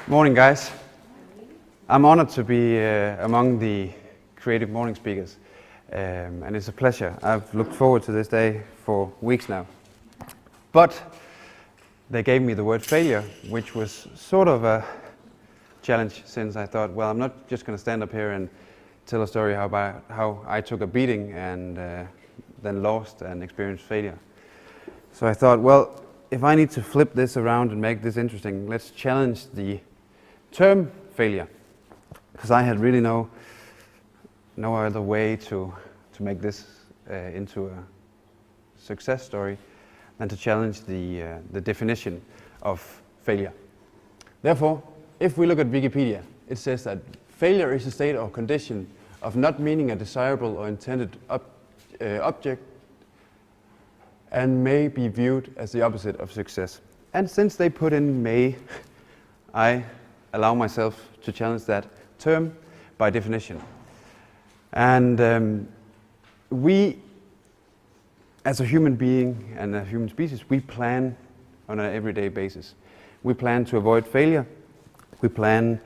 Morning, guys. I'm honored to be among the Creative Morning speakers, and it's a pleasure. I've looked forward to this day for weeks now. But they gave me the word failure, which was sort of a challenge, since I thought, well, I'm not just going to stand up here and tell a story how I took a beating and then lost and experienced failure. So I thought, well, if I need to flip this around and make this interesting, let's challenge the term failure, because I had really no other way to make this into a success story than to challenge the definition of failure. Therefore, if we look at Wikipedia, it says that failure is a state or condition of not meeting a desirable or intended object and may be viewed as the opposite of success. And since they put in may, I allow myself to challenge that term by definition. And we, as a human being and a human species, we plan on an everyday basis. We plan to avoid failure. We plan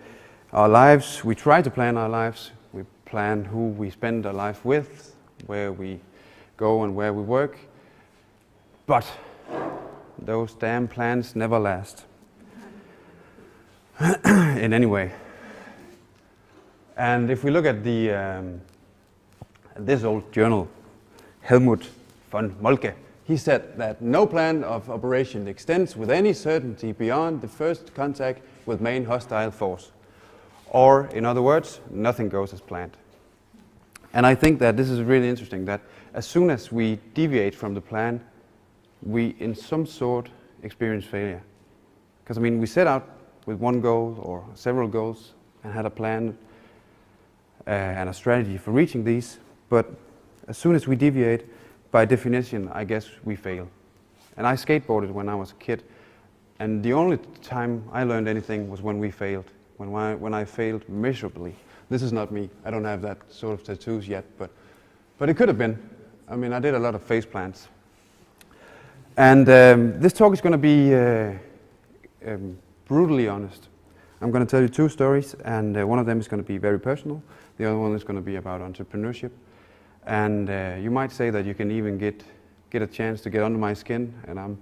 our lives. We try to plan our lives. We plan who we spend our life with, where we go and where we work. But those damn plans never last in any way. And if we look at this old journal, Helmut von Moltke, he said that no plan of operation extends with any certainty beyond the first contact with main hostile force. Or, in other words, nothing goes as planned. And I think that this is really interesting, that as soon as we deviate from the plan, we in some sort experience failure. Because I mean, we set out with one goal or several goals and had a plan and a strategy for reaching these, but as soon as we deviate, by definition, I guess we fail. And I skateboarded when I was a kid, and the only time I learned anything was when we failed, when I failed miserably. This is not me. I don't have that sort of tattoos yet, but it could have been. I mean, I did a lot of face plants. And this talk is going to be brutally honest. I'm going to tell you two stories, and one of them is going to be very personal. The other one is going to be about entrepreneurship. And you might say that you can even get a chance to get under my skin, and I'm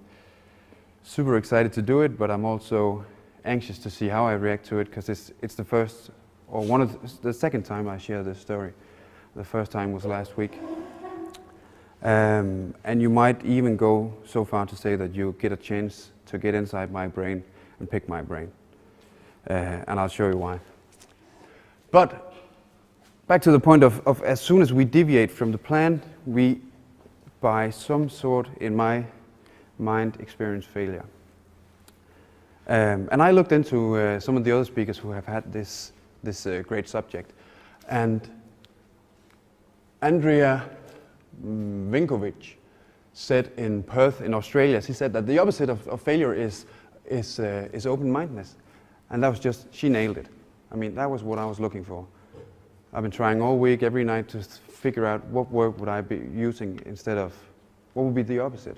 super excited to do it, but I'm also anxious to see how I react to it, because it's the first, or the second time I share this story. The first time was last week. And you might even go so far to say that you get a chance to get inside my brain and pick my brain. And I'll show you why. But back to the point of as soon as we deviate from the plan, we, by some sort, in my mind, experience failure. And I looked into some of the other speakers who have had this great subject. And Andrea Vinkovic said in Perth in Australia, he said that the opposite of failure is open-mindedness. And that was just, she nailed it. I mean, that was what I was looking for. I've been trying all week, every night, to figure out what word would I be using instead of, what would be the opposite.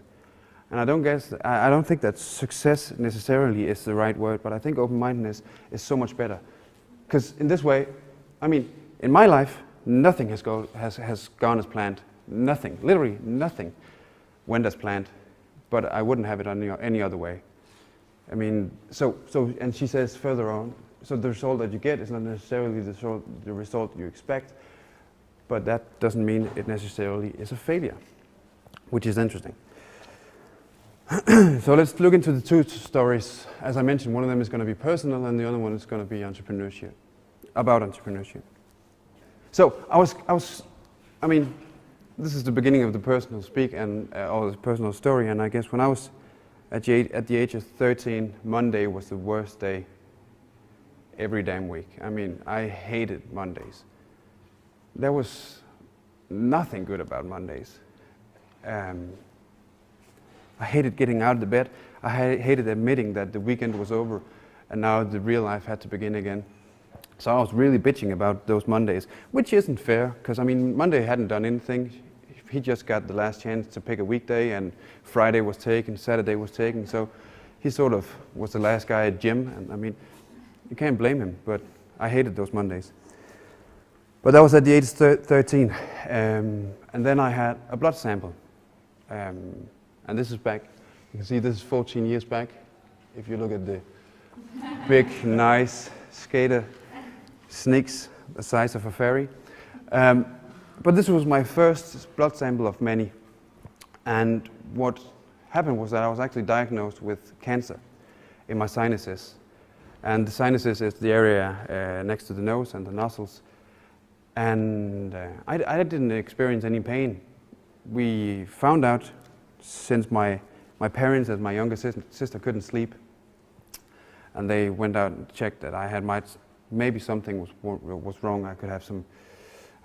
And I don't think that success necessarily is the right word, but I think open-mindedness is so much better. Because in this way, I mean, in my life, nothing has gone as planned. Nothing, literally nothing went as planned, but I wouldn't have it any other way. I mean, and she says further on, so the result that you get is not necessarily the result you expect, but that doesn't mean it necessarily is a failure, which is interesting. So let's look into the two stories. As I mentioned, one of them is going to be personal, and the other one is going to be entrepreneurship, about entrepreneurship. So I mean, this is the beginning of the personal speak and or the personal story, and I guess when I was At the age of 13, Monday was the worst day every damn week. I mean, I hated Mondays. There was nothing good about Mondays. I hated getting out of the bed. I hated admitting that the weekend was over and now the real life had to begin again. So I was really bitching about those Mondays, which isn't fair, because I mean, Monday hadn't done anything. He just got the last chance to pick a weekday, and Friday was taken, Saturday was taken, so he sort of was the last guy at gym, and I mean, you can't blame him, but I hated those Mondays. But that was at the age of 13, and then I had a blood sample, and this is back. You can see this is 14 years back. If you look at the big, nice skater sneaks the size of a ferry. But this was my first blood sample of many. And what happened was that I was actually diagnosed with cancer in my sinuses. And the sinuses is the area next to the nose and the nostrils. And I didn't experience any pain. We found out since my parents and my younger sister couldn't sleep. And they went out and checked that I had maybe something was wrong. I could have some,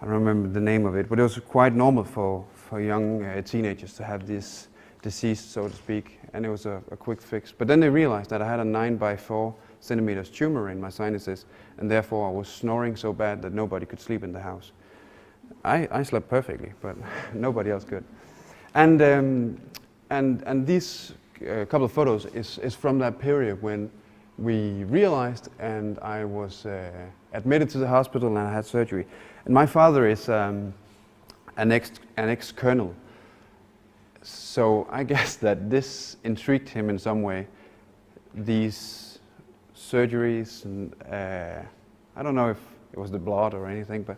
I don't remember the name of it, but it was quite normal for young teenagers to have this disease, so to speak, and it was a quick fix. But then they realized that I had a 9 by 4 centimeters tumor in my sinuses, and therefore I was snoring so bad that nobody could sleep in the house. I slept perfectly, but nobody else could. And these couple of photos is from that period when we realized, and I was admitted to the hospital and I had surgery. And my father is an ex-colonel, so I guess that this intrigued him in some way. These surgeries, and I don't know if it was the blood or anything, but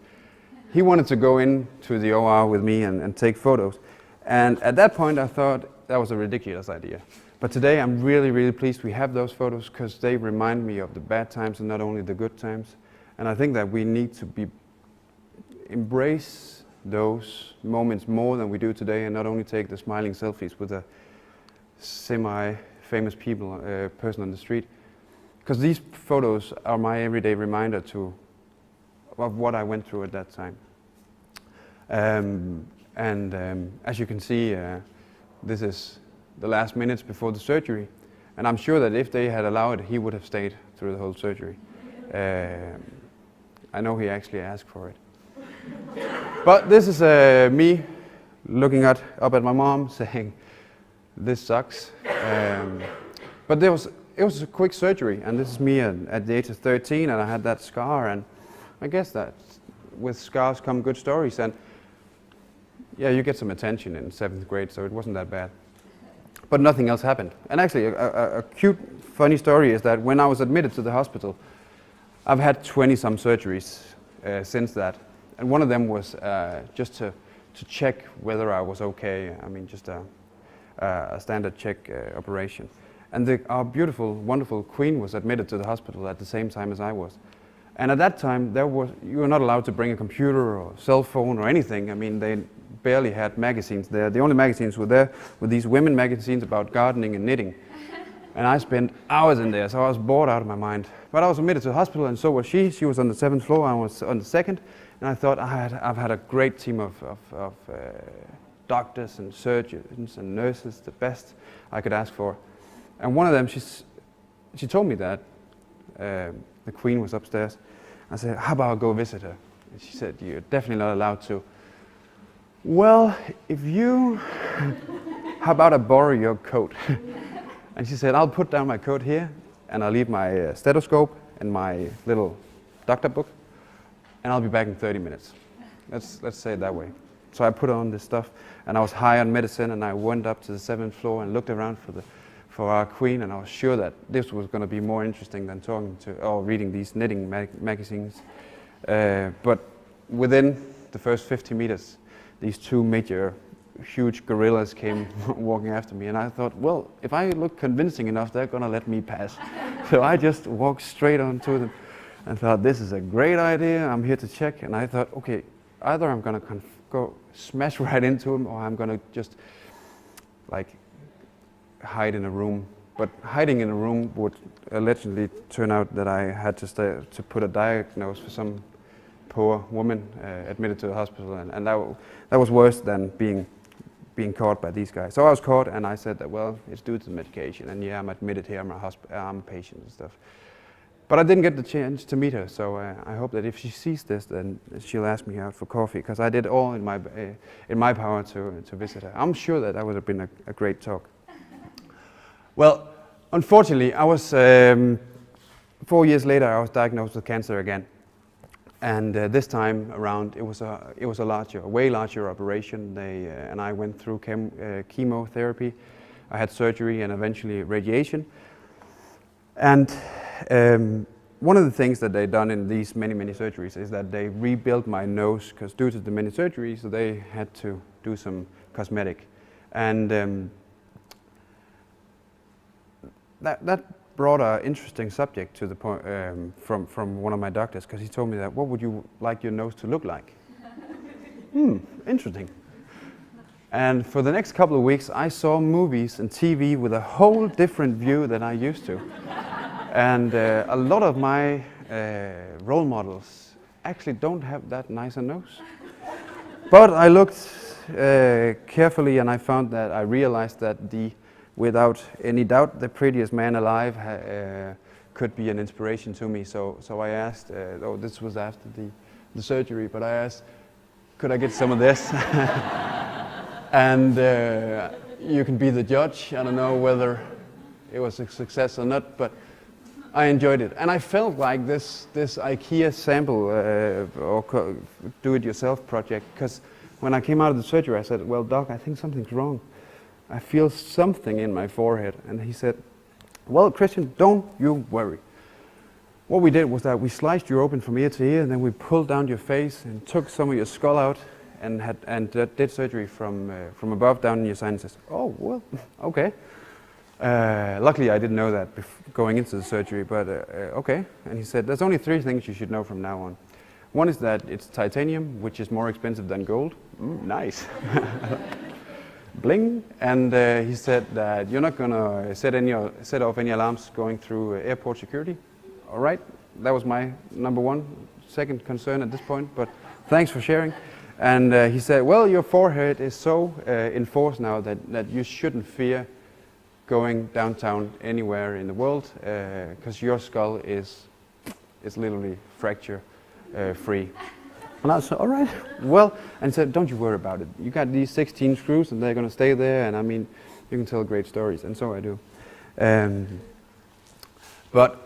he wanted to go into the OR with me and take photos. And at that point I thought that was a ridiculous idea. But today I'm really, really pleased we have those photos, because they remind me of the bad times and not only the good times. And I think that we need to embrace those moments more than we do today, and not only take the smiling selfies with a semi-famous person on the street. Because these photos are my everyday reminder of what I went through at that time. As you can see, this is the last minutes before the surgery, and I'm sure that if they had allowed it, he would have stayed through the whole surgery. I know he actually asked for it. But this is me looking up at my mom saying, "This sucks." But it was a quick surgery, and this is me at the age of 13, and I had that scar, and I guess that with scars come good stories, and yeah, you get some attention in 7th grade, so it wasn't that bad. But nothing else happened. And actually, a cute, funny story is that when I was admitted to the hospital, I've had 20-some surgeries since that. And one of them was just to check whether I was okay. I mean, just a standard check operation. And our beautiful, wonderful queen was admitted to the hospital at the same time as I was. And at that time, you were not allowed to bring a computer or cell phone or anything. I mean, they barely had magazines there. The only magazines were there were these women magazines about gardening and knitting. And I spent hours in there, so I was bored out of my mind. But I was admitted to the hospital, and so was she. She was on the 7th floor, I was on the 2nd. And I thought I've had a great team of doctors and surgeons and nurses, the best I could ask for. And one of them, she told me that the queen was upstairs. I said, "How about I go visit her?" And she said, "You're definitely not allowed to." "Well, how about I borrow your coat?" And she said, "I'll put down my coat here, and I'll leave my stethoscope and my little doctor book, and I'll be back in 30 minutes. Let's say it that way. So I put on this stuff, and I was high on medicine, and I went up to the 7th floor and looked around for our queen, and I was sure that this was going to be more interesting than reading these knitting magazines. But within the first 50 meters, these two major, huge gorillas came walking after me, and I thought, well, if I look convincing enough, they're going to let me pass. So I just walked straight on to them and thought, this is a great idea, I'm here to check. And I thought, okay, either I'm going to go smash right into him, or I'm going to just like hide in a room. But hiding in a room would allegedly turn out that I had to put a diagnosis for some poor woman admitted to the hospital, and that was worse than being caught by these guys. So I was caught, and I said that, well, it's due to the medication, and yeah, I'm admitted here, I'm a patient and stuff. But I didn't get the chance to meet her, so I hope that if she sees this, then she'll ask me out for coffee, because I did all in my power to visit her. I'm sure that would have been a great talk. Well, unfortunately, I was 4 years later. I was diagnosed with cancer again, and this time around, it was a way larger operation. And I went through chemotherapy. I had surgery and eventually radiation. And one of the things that they've done in these many surgeries is that they rebuilt my nose, because due to the many surgeries, they had to do some cosmetic, and that brought an interesting subject to the point from one of my doctors, because he told me that, what would you like your nose to look like? Interesting. And for the next couple of weeks, I saw movies and TV with a whole different view than I used to. And a lot of my role models actually don't have that nice a nose. But I looked carefully, and I realized that without any doubt, the prettiest man alive could be an inspiration to me. So I asked, this was after the surgery, but I asked, could I get some of this? And you can be the judge. I don't know whether it was a success or not, but I enjoyed it. And I felt like this IKEA sample or do-it-yourself project, because when I came out of the surgery, I said, well, doc, I think something's wrong. I feel something in my forehead. And he said, well, Christian, don't you worry. What we did was that we sliced you open from ear to ear, and then we pulled down your face and took some of your skull out and did surgery from above down in your sinuses. Oh, well, okay. Luckily, I didn't know that going into the surgery, but okay. And he said, there's only 3 things you should know from now on. One is that it's titanium, which is more expensive than gold. Nice. Bling. And he said that you're not going to set off any alarms going through airport security. All right. That was my second concern at this point, but thanks for sharing. And he said, well, your forehead is so enforced now that you shouldn't fear going downtown anywhere in the world, because your skull is literally fracture free. And I said, all right, well, and he said, don't you worry about it. You got these 16 screws, and they're going to stay there, and I mean, you can tell great stories, and so I do. But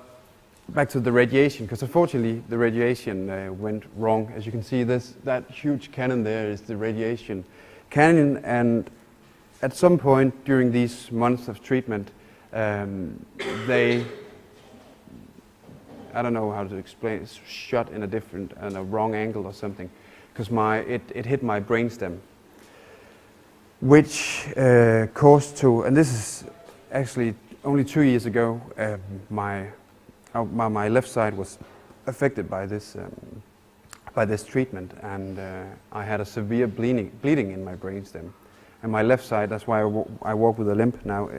back to the radiation, because unfortunately the radiation went wrong. As you can see, that huge cannon there is the radiation cannon, and at some point during these months of treatment, I don't know how to explain, it's shot in a wrong angle or something, because it hit my brainstem, which caused to, and this is actually only 2 years ago, my left side was affected by this treatment, and I had a severe bleeding in my brainstem. And my left side, that's why I walk with a limp now.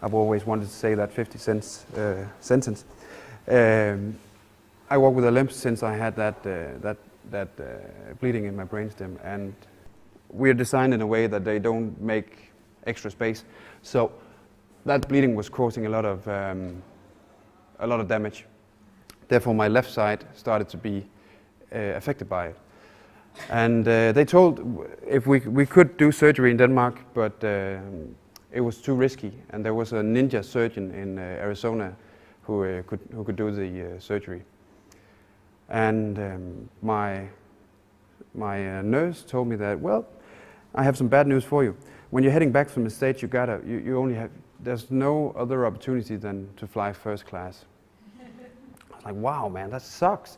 I've always wanted to say that 50 cents sentence. I walk with a limp since I had that bleeding in my brainstem, and we're designed in a way that they don't make extra space. So that bleeding was causing a lot of damage. Therefore, my left side started to be affected by it. And they told if we could do surgery in Denmark, but it was too risky. And there was a ninja surgeon in Arizona who could do the surgery. And my nurse told me that, well, I have some bad news for you. When you're heading back from the States, there's no other opportunity than to fly first class. I was like, wow, man, that sucks.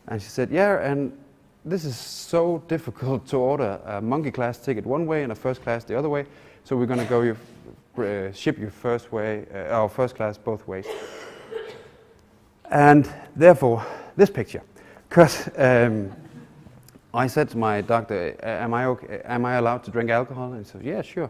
And she said, yeah, and this is so difficult to order a monkey class ticket one way and a first class the other way, so we're going to ship you first class both ways. And therefore, this picture, because I said to my doctor, am I allowed to drink alcohol? And he said, yeah, sure.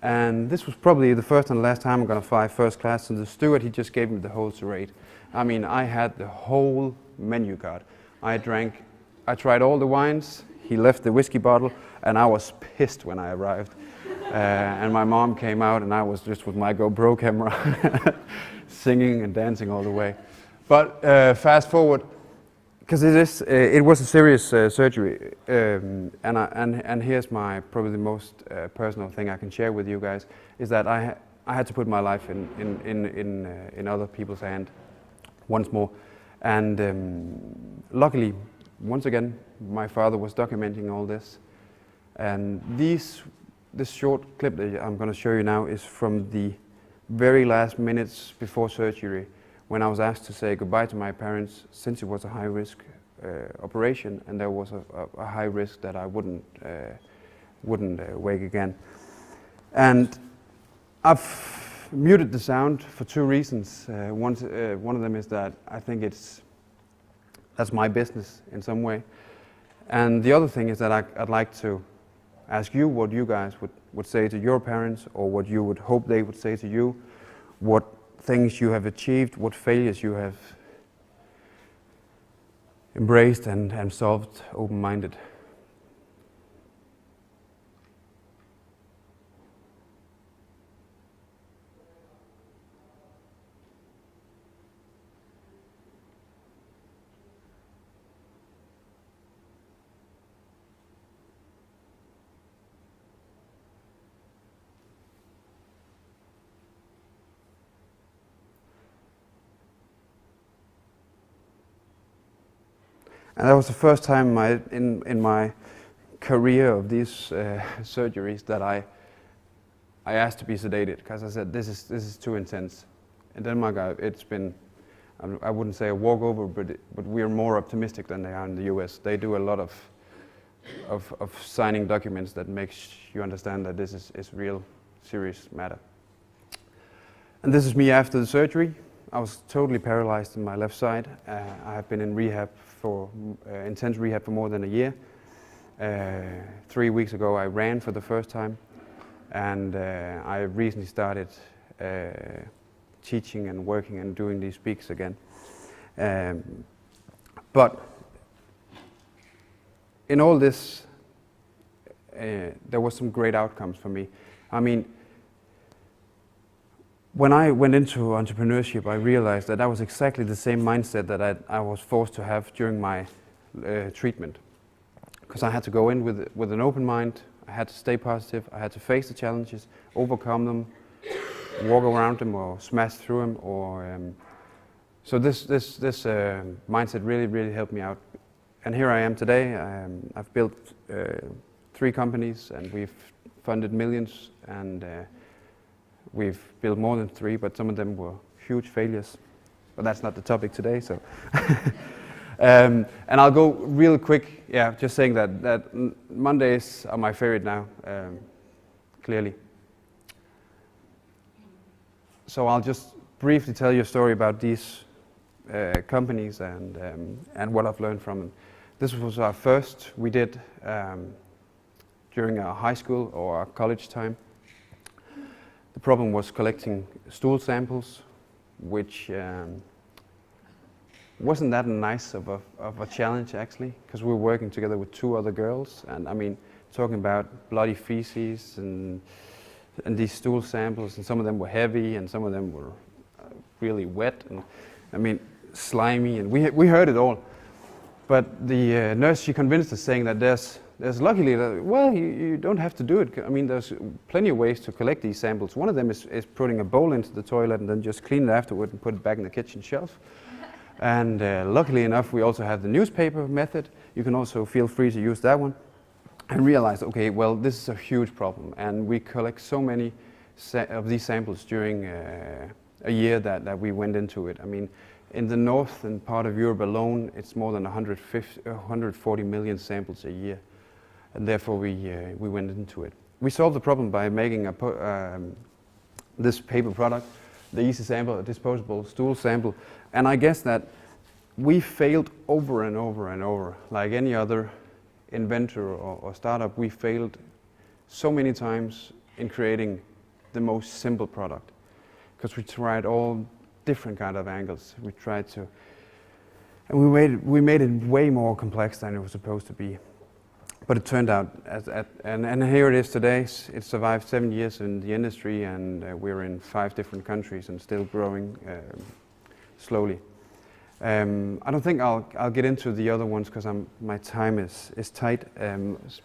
And this was probably the first and last time I'm going to fly first class, and the steward, he just gave me the whole charade. I mean, I had the whole menu card. I tried all the wines, he left the whiskey bottle, and I was pissed when I arrived. And my mom came out, and I was just with my GoPro camera, singing and dancing all the way. But fast forward, because it was a serious surgery, and here's probably the most personal thing I can share with you guys, is that I had to put my life in other people's hand once more, and luckily, once again, my father was documenting all this, and this short clip that I'm going to show you now is from the very last minutes before surgery, when I was asked to say goodbye to my parents, since it was a high-risk operation, and there was a high risk that I wouldn't wake again. And I've muted the sound for two reasons. One of them is that I think that's my business in some way, and the other thing is that I'd like to ask you what you guys would say to your parents, or what you would hope they would say to you, what things you have achieved, what failures you have embraced and solved open-minded. And that was the first time in my career of these surgeries that I asked to be sedated, because I said this is too intense. In Denmark, it's been, I wouldn't say a walkover, but we are more optimistic than they are in the US. They do a lot of signing documents that makes you understand that this is real serious matter. And this is me after the surgery. I was totally paralyzed in my left side. I have been in intense rehab for more than a year. 3 weeks ago I ran for the first time, and I recently started teaching and working and doing these speaks again. But in all this, there was some great outcomes for me. I mean, when I went into entrepreneurship, I realized that was exactly the same mindset that I was forced to have during my treatment. Because I had to go in with an open mind, I had to stay positive, I had to face the challenges, overcome them, walk around them or smash through them. So this mindset really helped me out. And here I am today. I've built 3 companies, and we've funded millions, and we've built more than 3, but some of them were huge failures. But that's not the topic today, so. And I'll go real quick, just saying that Mondays are my favorite now, clearly. So I'll just briefly tell you a story about these companies and what I've learned from them. This was our first we did during our high school or our college time. The problem was collecting stool samples, which wasn't that nice of a challenge actually, because we were working together with 2 other girls, and I mean, talking about bloody feces and these stool samples, and some of them were heavy and some of them were really wet, and I mean, slimy, and we heard it all. But the nurse, she convinced us, saying that there's luckily, well, you don't have to do it. I mean, there's plenty of ways to collect these samples. One of them is putting a bowl into the toilet and then just clean it afterward and put it back in the kitchen shelf. And luckily enough, we also have the newspaper method. You can also feel free to use that one. And realize, okay, well, this is a huge problem, and we collect so many of these samples during a year that we went into it. I mean, in the northern part of Europe alone, it's more than 140 million samples a year. And therefore we went into it. We solved the problem by making this paper product, the Easy Sample, a disposable stool sample. And I guess that we failed over and over and over. Like any other inventor or startup, we failed so many times in creating the most simple product, because we tried all different kind of angles. We tried to, and we made it way more complex than it was supposed to be. But it turned out, and here it is today. It survived 7 years in the industry, and we're in 5 different countries and still growing slowly. I don't think I'll get into the other ones because my time is tight.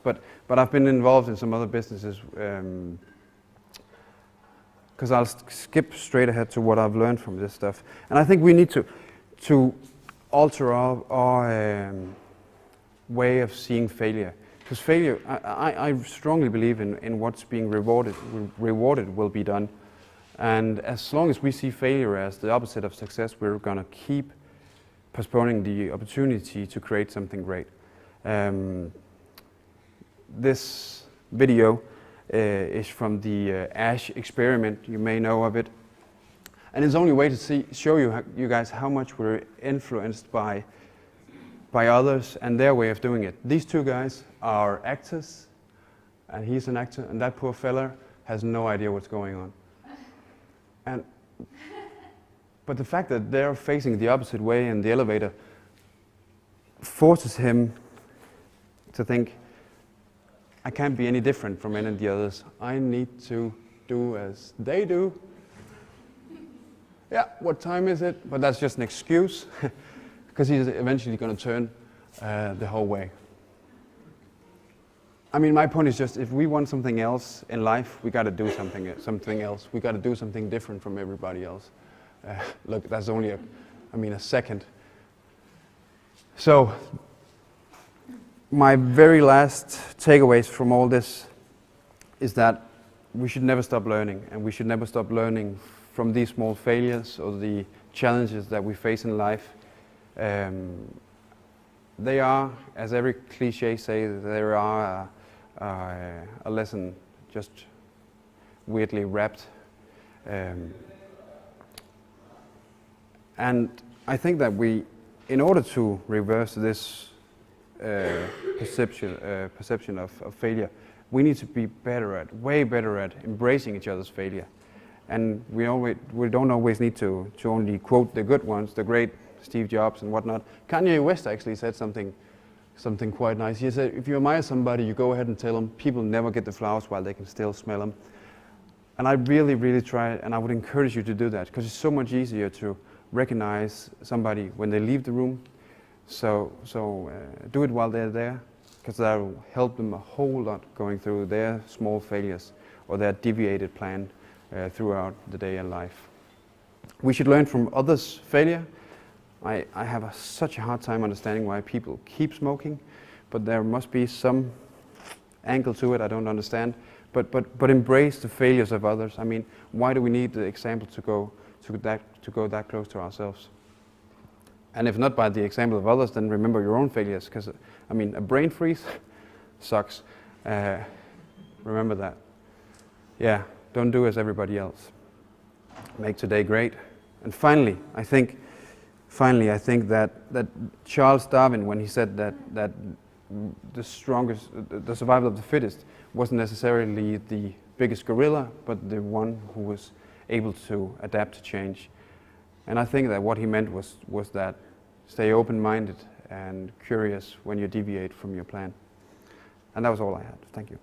But I've been involved in some other businesses because I'll skip straight ahead to what I've learned from this stuff. And I think we need to alter our way of seeing failure. Because failure, I strongly believe in what's being rewarded will be done. And as long as we see failure as the opposite of success, we're going to keep postponing the opportunity to create something great. This video is from the Ash experiment. You may know of it. And it's the only way to show you guys how much we're influenced by others and their way of doing it. These 2 guys are actors, and he's an actor, and that poor fella has no idea what's going on. But the fact that they're facing the opposite way in the elevator forces him to think, I can't be any different from any of the others. I need to do as they do. Yeah, what time is it? But that's just an excuse. Because he's eventually going to turn the whole way. I mean, my point is just, if we want something else in life, we got to do something else. We got to do something different from everybody else. Look, that's only a second. So, my very last takeaways from all this is that we should never stop learning, and we should never stop learning from these small failures or the challenges that we face in life. They are, as every cliche says, there are a lesson just weirdly wrapped. And I think that in order to reverse this perception of failure, we need to be way better at embracing each other's failure. And we don't always need to only quote the good ones, the great Steve Jobs and whatnot. Kanye West actually said something quite nice. He said, if you admire somebody, you go ahead and tell them people never get the flowers while they can still smell them. And I really, really try, and I would encourage you to do that, because it's so much easier to recognize somebody when they leave the room. So do it while they're there, because that will help them a whole lot going through their small failures or their deviated plan throughout the day and life. We should learn from others' failure. I have such a hard time understanding why people keep smoking, but there must be some angle to it I don't understand. But embrace the failures of others. I mean, why do we need the example to go that close to ourselves? And if not by the example of others, then remember your own failures, because I mean, a brain freeze sucks. Remember that. Yeah, don't do as everybody else. Make today great. And finally, I think that Charles Darwin, when he said that the survival of the fittest wasn't necessarily the biggest gorilla, but the one who was able to adapt to change. And I think that what he meant was that stay open-minded and curious when you deviate from your plan. And that was all I had. Thank you.